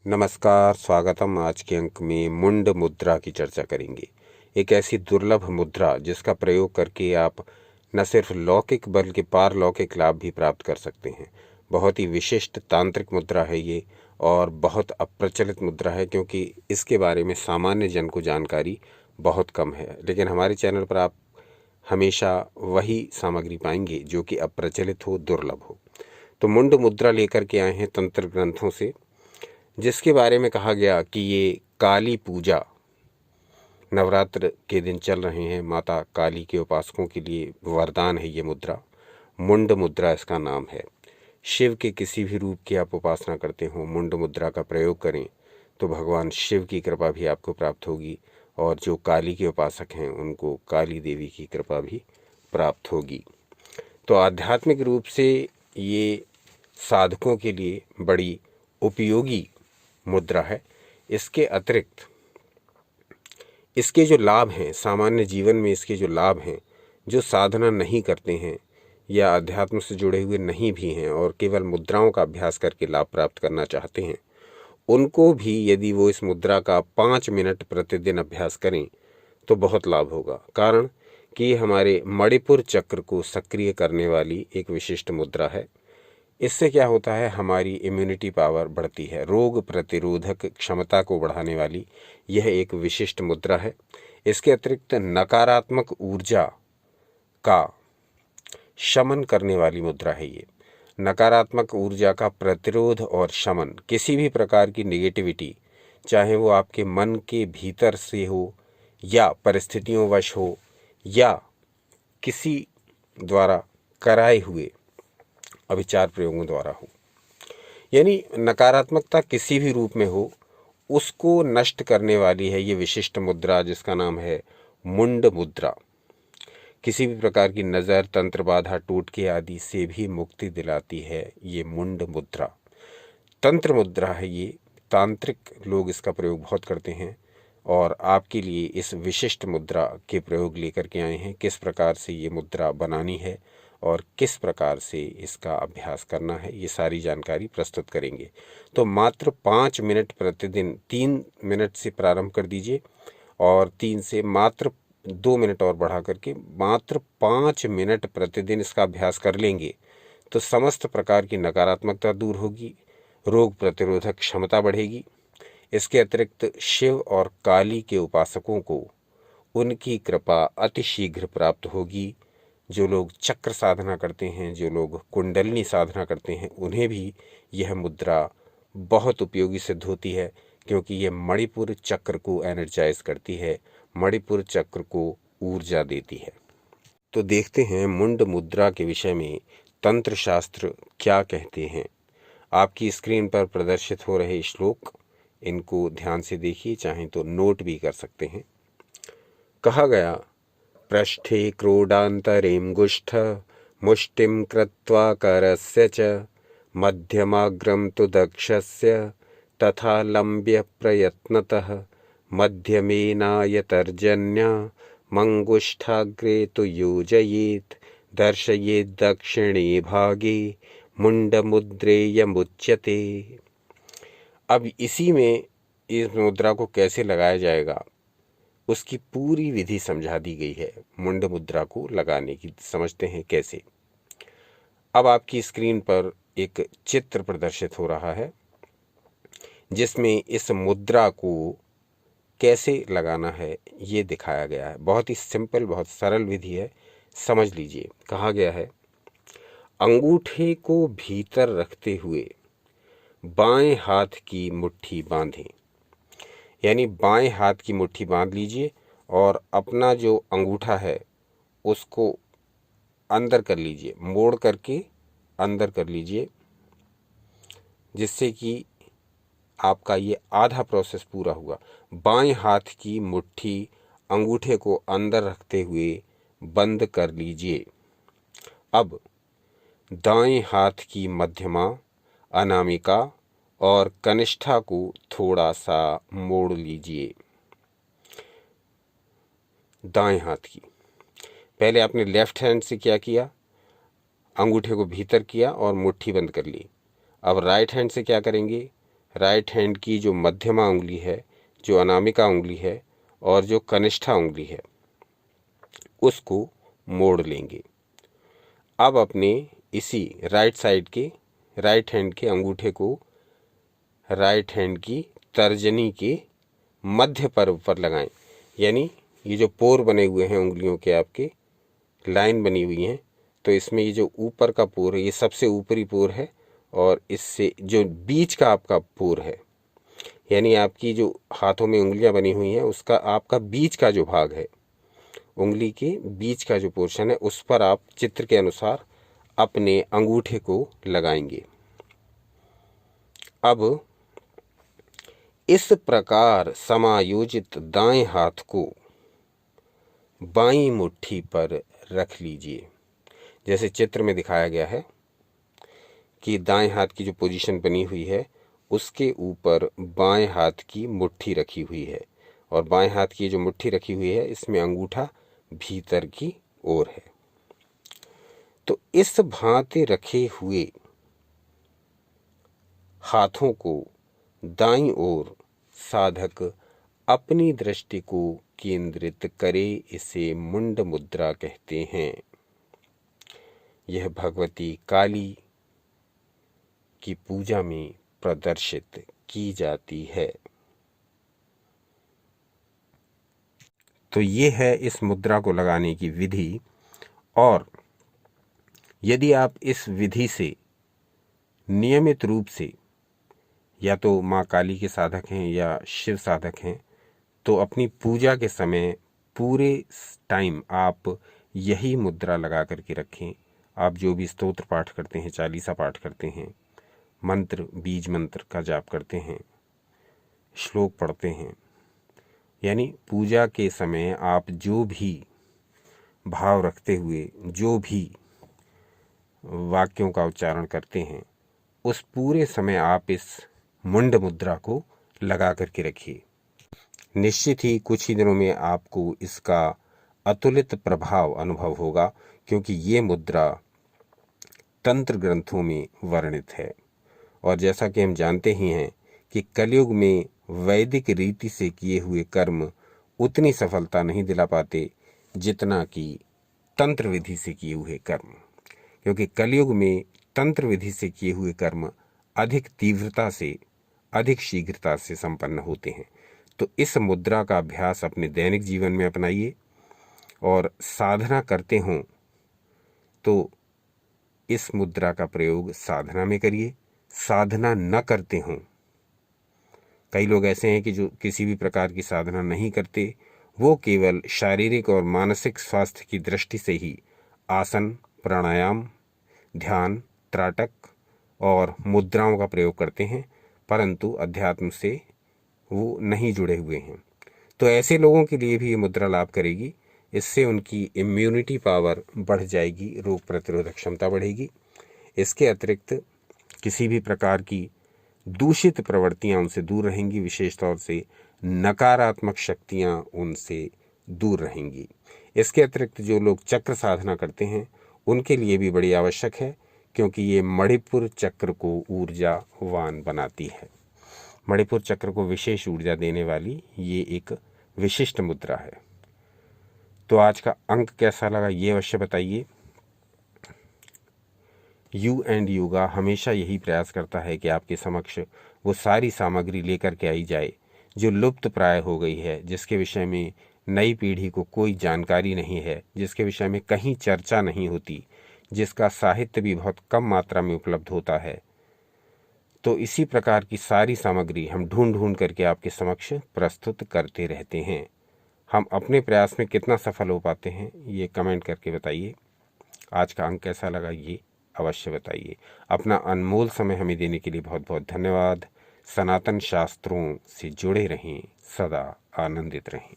नमस्कार, स्वागतम। आज के अंक में मुंड मुद्रा की चर्चा करेंगे। एक ऐसी दुर्लभ मुद्रा जिसका प्रयोग करके आप न सिर्फ लौकिक बल्कि पारलौकिक लाभ भी प्राप्त कर सकते हैं। बहुत ही विशिष्ट तांत्रिक मुद्रा है ये और बहुत अप्रचलित मुद्रा है क्योंकि इसके बारे में सामान्य जन को जानकारी बहुत कम है। लेकिन हमारे चैनल पर आप हमेशा वही सामग्री पाएंगे जो कि अप्रचलित हो, दुर्लभ हो। तो मुंड मुद्रा लेकर के आए हैं तंत्र ग्रंथों से, जिसके बारे में कहा गया कि ये काली पूजा, नवरात्र के दिन चल रहे हैं, माता काली के उपासकों के लिए वरदान है ये मुद्रा। मुंड मुद्रा इसका नाम है। शिव के किसी भी रूप की आप उपासना करते हो, मुंड मुद्रा का प्रयोग करें तो भगवान शिव की कृपा भी आपको प्राप्त होगी और जो काली के उपासक हैं उनको काली देवी की कृपा भी प्राप्त होगी। तो आध्यात्मिक रूप से ये साधकों के लिए बड़ी उपयोगी मुद्रा है। इसके अतिरिक्त इसके जो लाभ हैं, सामान्य जीवन में इसके जो लाभ हैं, जो साधना नहीं करते हैं या अध्यात्म से जुड़े हुए नहीं भी हैं और केवल मुद्राओं का अभ्यास करके लाभ प्राप्त करना चाहते हैं, उनको भी यदि वो इस मुद्रा का 5 मिनट प्रतिदिन अभ्यास करें तो बहुत लाभ होगा। कारण कि हमारे मणिपुर चक्र को सक्रिय करने वाली एक विशिष्ट मुद्रा है। इससे क्या होता है, हमारी इम्यूनिटी पावर बढ़ती है, रोग प्रतिरोधक क्षमता को बढ़ाने वाली यह एक विशिष्ट मुद्रा है। इसके अतिरिक्त नकारात्मक ऊर्जा का शमन करने वाली मुद्रा है ये। नकारात्मक ऊर्जा का प्रतिरोध और शमन, किसी भी प्रकार की नेगेटिविटी, चाहे वो आपके मन के भीतर से हो या परिस्थितियों वश हो या किसी द्वारा कराए हुए अविचार प्रयोगों द्वारा हो, यानी नकारात्मकता किसी भी रूप में हो, उसको नष्ट करने वाली है ये विशिष्ट मुद्रा जिसका नाम है मुंड मुद्रा। किसी भी प्रकार की नज़र, तंत्र बाधा, टोटके आदि से भी मुक्ति दिलाती है ये मुंड मुद्रा। तंत्र मुद्रा है ये, तांत्रिक लोग इसका प्रयोग बहुत करते हैं और आपके लिए इस विशिष्ट मुद्रा के प्रयोग लेकर के आए हैं। किस प्रकार से ये मुद्रा बनानी है और किस प्रकार से इसका अभ्यास करना है, ये सारी जानकारी प्रस्तुत करेंगे। तो मात्र 5 मिनट प्रतिदिन, 3 मिनट से प्रारंभ कर दीजिए और 3 से मात्र 2 मिनट और बढ़ा करके मात्र 5 मिनट प्रतिदिन इसका अभ्यास कर लेंगे तो समस्त प्रकार की नकारात्मकता दूर होगी, रोग प्रतिरोधक क्षमता बढ़ेगी। इसके अतिरिक्त शिव और काली के उपासकों को उनकी कृपा अतिशीघ्र प्राप्त होगी। जो लोग चक्र साधना करते हैं, जो लोग कुंडलिनी साधना करते हैं, उन्हें भी यह मुद्रा बहुत उपयोगी सिद्ध होती है क्योंकि ये मणिपुर चक्र को एनर्जाइज करती है, मणिपुर चक्र को ऊर्जा देती है। तो देखते हैं मुंड मुद्रा के विषय में तंत्र शास्त्र क्या कहते हैं। आपकी स्क्रीन पर प्रदर्शित हो रहे श्लोक, इनको ध्यान से देखिए, चाहें तो नोट भी कर सकते हैं। कहा गया, पृष्ठे क्रोडान्तरें गुष्ठ मुष्टिं कृत्वा करस्य च मध्यमाग्रं तु दक्षस्य तथा लम्ब्य प्रयत्नतः मध्यमेनायतर्जन्या मंगुष्ठाग्रे तु योजयेत् दर्शयेत् दक्षिणे भागे मुंडमुद्रेयमुच्यते। अब इसी में इस मुद्रा को कैसे लगाया जाएगा उसकी पूरी विधि समझा दी गई है। मुंड मुद्रा को लगाने की समझते हैं कैसे। अब आपकी स्क्रीन पर एक चित्र प्रदर्शित हो रहा है जिसमें इस मुद्रा को कैसे लगाना है ये दिखाया गया है। बहुत ही सिंपल, बहुत सरल विधि है, समझ लीजिए। कहा गया है, अंगूठे को भीतर रखते हुए बाएं हाथ की मुट्ठी बांधें, यानी बाएं हाथ की मुट्ठी बांध लीजिए और अपना जो अंगूठा है उसको अंदर कर लीजिए, मोड़ करके अंदर कर लीजिए, जिससे कि आपका ये आधा प्रोसेस पूरा हुआ। बाएं हाथ की मुट्ठी अंगूठे को अंदर रखते हुए बंद कर लीजिए। अब दाएं हाथ की मध्यमा, अनामिका और कनिष्ठा को थोड़ा सा मोड़ लीजिए। दाएं हाथ की, पहले आपने लेफ्ट हैंड से क्या किया, अंगूठे को भीतर किया और मुट्ठी बंद कर ली। अब राइट हैंड से क्या करेंगे, राइट हैंड की जो मध्यमा उंगली है, जो अनामिका उंगली है और जो कनिष्ठा उंगली है, उसको मोड़ लेंगे। अब अपने इसी राइट साइड के राइट हैंड के अंगूठे को राइट हैंड की तर्जनी के मध्य पर्व पर लगाएं। यानी ये जो पोर बने हुए हैं उंगलियों के, आपके लाइन बनी हुई हैं, तो इसमें ये जो ऊपर का पोर है, ये सबसे ऊपरी पोर है, और इससे जो बीच का आपका पोर है, यानी आपकी जो हाथों में उंगलियां बनी हुई हैं, उसका आपका बीच का जो भाग है, उंगली के बीच का जो पोर्शन है, उस पर आप चित्र के अनुसार अपने अंगूठे को लगाएंगे। अब इस प्रकार समायोजित दाएं हाथ को बाईं मुट्ठी पर रख लीजिए। जैसे चित्र में दिखाया गया है कि दाएं हाथ की जो पोजीशन बनी हुई है, उसके ऊपर बाएं हाथ की मुट्ठी रखी हुई है, और बाएं हाथ की जो मुट्ठी रखी हुई है, इसमें अंगूठा भीतर की ओर है। तो इस भांति रखे हुए हाथों को दाईं ओर साधक अपनी दृष्टि को केंद्रित करे, इसे मुंड मुद्रा कहते हैं। यह भगवती काली की पूजा में प्रदर्शित की जाती है। तो ये है इस मुद्रा को लगाने की विधि। और यदि आप इस विधि से नियमित रूप से या तो माँ काली के साधक हैं या शिव साधक हैं, तो अपनी पूजा के समय पूरे टाइम आप यही मुद्रा लगा करके रखें। आप जो भी स्तोत्र पाठ करते हैं, चालीसा पाठ करते हैं, मंत्र बीज मंत्र का जाप करते हैं, श्लोक पढ़ते हैं, यानी पूजा के समय आप जो भी भाव रखते हुए जो भी वाक्यों का उच्चारण करते हैं, उस पूरे समय आप इस मुंड मुद्रा को लगा करके रखिए। निश्चित ही कुछ ही दिनों में आपको इसका अतुलित प्रभाव अनुभव होगा, क्योंकि ये मुद्रा तंत्र ग्रंथों में वर्णित है। और जैसा कि हम जानते ही हैं कि कलयुग में वैदिक रीति से किए हुए कर्म उतनी सफलता नहीं दिला पाते जितना कि तंत्र विधि से किए हुए कर्म, क्योंकि कलयुग में तंत्र विधि से किए हुए कर्म अधिक तीव्रता से, अधिक शीघ्रता से संपन्न होते हैं। तो इस मुद्रा का अभ्यास अपने दैनिक जीवन में अपनाइए, और साधना करते हों तो इस मुद्रा का प्रयोग साधना में करिए। साधना न करते हों, कई लोग ऐसे हैं कि जो किसी भी प्रकार की साधना नहीं करते, वो केवल शारीरिक और मानसिक स्वास्थ्य की दृष्टि से ही आसन, प्राणायाम, ध्यान, त्राटक और मुद्राओं का प्रयोग करते हैं, परंतु अध्यात्म से वो नहीं जुड़े हुए हैं। तो ऐसे लोगों के लिए भी ये मुद्रा लाभ करेगी। इससे उनकी इम्यूनिटी पावर बढ़ जाएगी, रोग प्रतिरोधक क्षमता बढ़ेगी। इसके अतिरिक्त किसी भी प्रकार की दूषित प्रवृत्तियां उनसे दूर रहेंगी, विशेष तौर से नकारात्मक शक्तियां उनसे दूर रहेंगी। इसके अतिरिक्त जो लोग चक्र साधना करते हैं, उनके लिए भी बड़ी आवश्यक है, क्योंकि ये मणिपुर चक्र को ऊर्जावान बनाती है। मणिपुर चक्र को विशेष ऊर्जा देने वाली ये एक विशिष्ट मुद्रा है। तो आज का अंक कैसा लगा ये अवश्य बताइए। यू एंड योगा हमेशा यही प्रयास करता है कि आपके समक्ष वो सारी सामग्री लेकर के आई जाए जो लुप्त प्राय हो गई है, जिसके विषय में नई पीढ़ी को कोई जानकारी नहीं है, जिसके विषय में कहीं चर्चा नहीं होती, जिसका साहित्य भी बहुत कम मात्रा में उपलब्ध होता है। तो इसी प्रकार की सारी सामग्री हम ढूंढ ढूंढ करके आपके समक्ष प्रस्तुत करते रहते हैं। हम अपने प्रयास में कितना सफल हो पाते हैं ये कमेंट करके बताइए। आज का अंक कैसा लगा ये अवश्य बताइए। अपना अनमोल समय हमें देने के लिए बहुत बहुत धन्यवाद। सनातन शास्त्रों से जुड़े रहें, सदा आनंदित रहें।